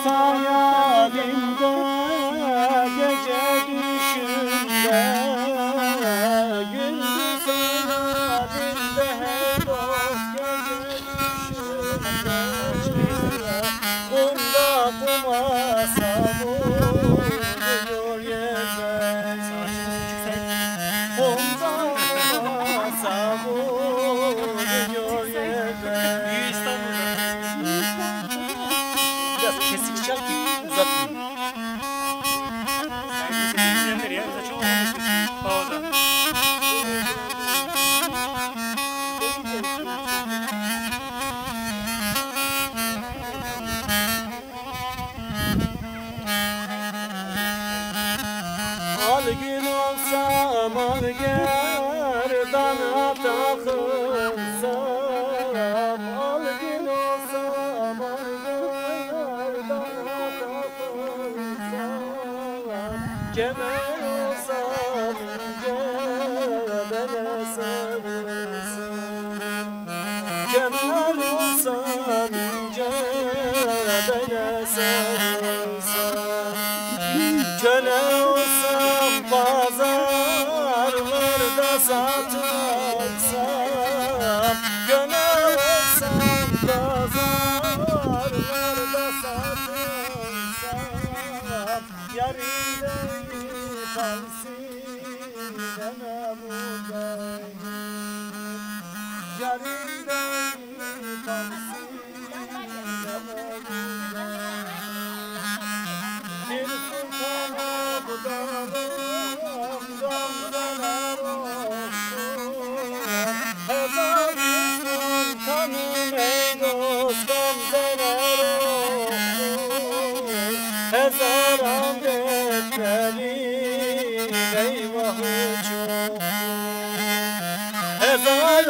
hayalimde gece düşümde gündüz hayalimde hey dost gece düşümde kumda kuma savuruyor yerde kumda kuma savuruyor yerde. Biraz kesik çal ki uzatmayayım. Sen ya, bize çok olmuşsun. Orada. Al gün olsam al gerdana takılsam al gün olsam al gerdana takılsam kemer olsam gebele sarılsam kemer olsam gebele sarılsam köle olsam pazarlarda satılsam köle olsam pazarlarda satılsam yarinde tavsiyeme buradayım yarinde tavsiyeme buradayım bir sultana budanım gamzeler olsun Hezar bir sultanım ey dost gamzeler olsun Hezar amretlerim eyvahı çok Hezar